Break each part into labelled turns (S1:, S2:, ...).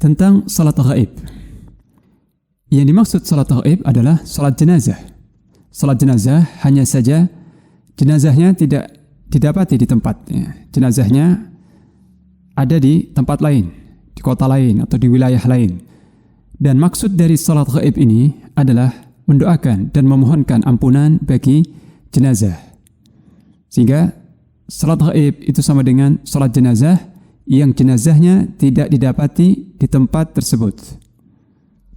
S1: tentang salat ghaib. Yang dimaksud salat ghaib adalah salat jenazah. Salat jenazah hanya saja jenazahnya tidak didapati di tempatnya. Jenazahnya ada di tempat lain, di kota lain atau di wilayah lain. Dan maksud dari salat ghaib ini adalah mendoakan dan memohonkan ampunan bagi jenazah. Sehingga salat ghaib itu sama dengan salat jenazah yang jenazahnya tidak didapati di tempat tersebut.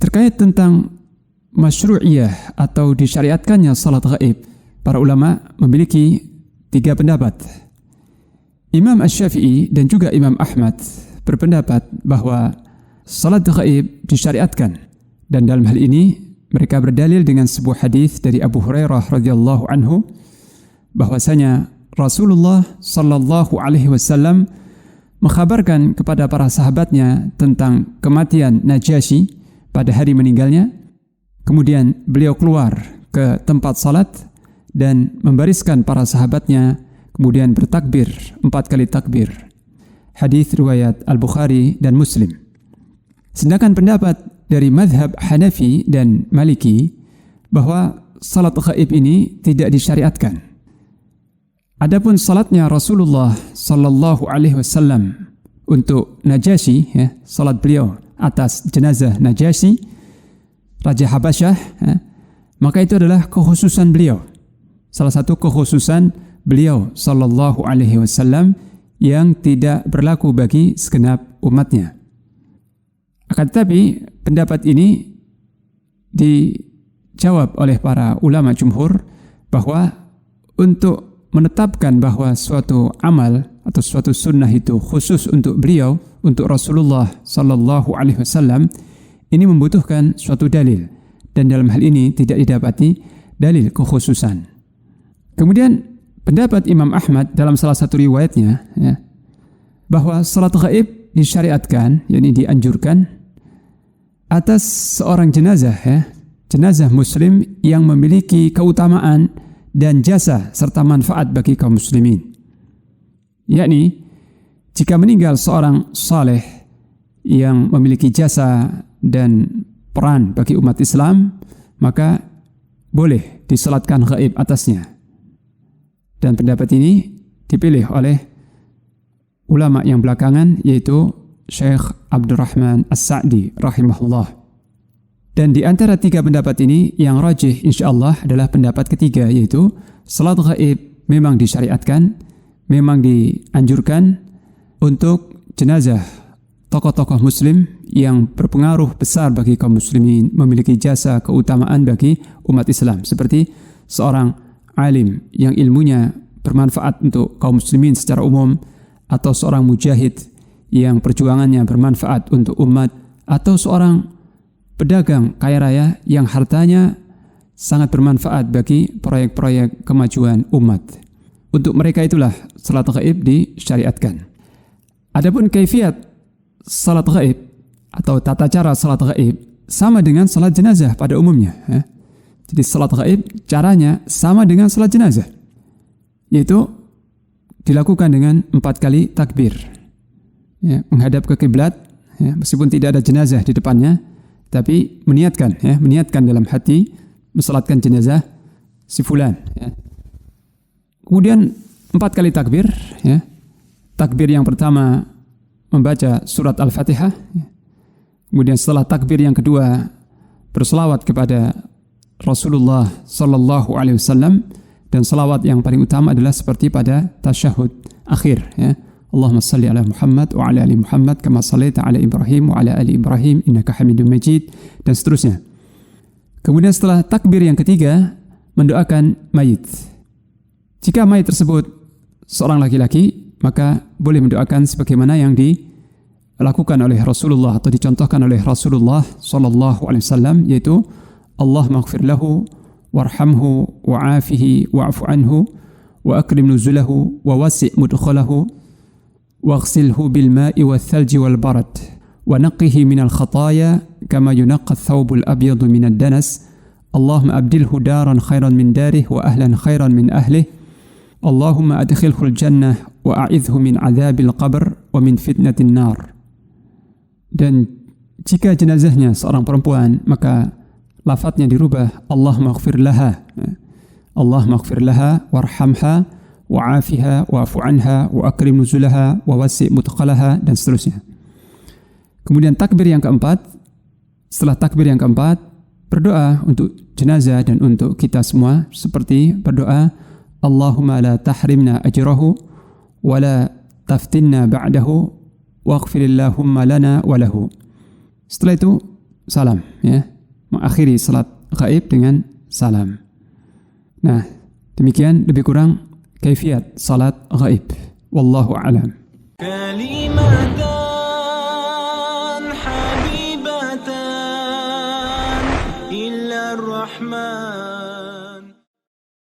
S1: Terkait tentang masyru'iyah atau disyariatkannya salat ghaib, para ulama memiliki 3 pendapat. Imam Asy-Syafi'i dan juga Imam Ahmad berpendapat bahwa salat ghaib disyariatkan, dan dalam hal ini mereka berdalil dengan sebuah hadis dari Abu Hurairah radhiyallahu anhu bahwasanya Rasulullah sallallahu alaihi wasallam mengkhabarkan kepada para sahabatnya tentang kematian Najasyi pada hari meninggalnya. Kemudian beliau keluar ke tempat salat dan membariskan para sahabatnya, kemudian bertakbir 4 kali takbir. Hadis riwayat Al-Bukhari dan Muslim. Sedangkan pendapat dari mazhab Hanafi dan Maliki bahwa salat ghaib ini tidak disyariatkan. Adapun salatnya Rasulullah sallallahu alaihi wasallam untuk Najasyi, salat beliau atas jenazah Najasyi, Raja Habasyah, maka itu adalah kekhususan beliau. Salah satu kekhususan beliau sallallahu alaihi wasallam yang tidak berlaku bagi segenap umatnya. Akan tetapi pendapat ini dijawab oleh para ulama jumhur bahwa untuk menetapkan bahwa suatu amal atau suatu sunnah itu khusus untuk beliau, untuk Rasulullah sallallahu alaihi wasallam, ini membutuhkan suatu dalil, dan dalam hal ini tidak didapati dalil kekhususan. Kemudian pendapat Imam Ahmad dalam salah satu riwayatnya bahwa salat ghaib disyariatkan, yakni dianjurkan atas seorang jenazah, jenazah muslim yang memiliki keutamaan dan jasa serta manfaat bagi kaum muslimin. Yakni jika meninggal seorang saleh yang memiliki jasa dan peran bagi umat Islam, maka boleh disalatkan ghaib atasnya. Dan pendapat ini dipilih oleh ulama yang belakangan, yaitu Syekh Abdurrahman As-Sa'di rahimahullah. Dan di antara 3 pendapat ini yang rajih insyaallah adalah pendapat ketiga, yaitu salat ghaib memang disyariatkan, memang dianjurkan untuk jenazah tokoh-tokoh muslim yang berpengaruh besar bagi kaum muslimin, memiliki jasa keutamaan bagi umat Islam, seperti seorang alim yang ilmunya bermanfaat untuk kaum muslimin secara umum, atau seorang mujahid yang perjuangannya bermanfaat untuk umat, atau seorang pedagang kaya raya yang hartanya sangat bermanfaat bagi proyek-proyek kemajuan umat. Untuk mereka itulah salat ghaib disyariatkan. Adapun kaifiat salat ghaib atau tata cara salat ghaib sama dengan salat jenazah pada umumnya. Jadi salat ghaib caranya sama dengan salat jenazah, yaitu dilakukan dengan 4 kali takbir, menghadap ke kiblat, meskipun tidak ada jenazah di depannya, tapi meniatkan dalam hati mensalatkan jenazah si fulan. Kemudian 4 kali takbir. Takbir yang pertama membaca surat Al-Fatihah. Kemudian setelah takbir yang kedua berselawat kepada Rasulullah sallallahu alaihi wasallam, dan selawat yang paling utama adalah seperti pada tasyahud akhir, Allahumma salli ala Muhammad wa ala ali Muhammad kama sallaita ala Ibrahim wa ala ali Ibrahim innaka Hamidum Majid, dan seterusnya. Kemudian setelah takbir yang ketiga mendoakan mayit. Jika mayit tersebut seorang laki-laki, maka boleh mendoakan sebagaimana yang dilakukan oleh Rasulullah atau dicontohkan oleh Rasulullah sallallahu alaihi wasallam, yaitu Allahumma ighfir lahu warhamhu wa'afihi wa'fu anhu wa akrim nuzulahu wa wasi' mudkhalahu waghsilhu bil ma'i wal thalji wal barad wa naqqihi minal khataaya kama yunaqqa ath-thawbul abyadu minad danas. Allahumma abdilhu daran khairan min darihi wa ahlan khairan min ahlihi. Allahumma adkhilhu al-jannah wa a'idhhu min adzabil qabr wa min fitnatin nar. Dan Jika jenazahnya seorang perempuan, maka lafadznya dirubah, Allahumma ighfir laha, Allahumma ighfir laha warhamha wa'afiha wa'fu anha wa akrim nuzulaha wa wasi' mudkhalaha, dan seterusnya. Kemudian takbir yang keempat, setelah takbir yang keempat, berdoa untuk jenazah dan untuk kita semua seperti berdoa, Allahumma la tahrimna ajrahu wa la taftinna ba'dahu waghfirillahumma lana wa lahu. Setelah itu salam, ya. Mengakhiri salat gaib dengan salam. Nah, demikian lebih kurang kaifiat salat gaib. Wallahu a'lam. Kalimatan habibatan illa ar-Rahman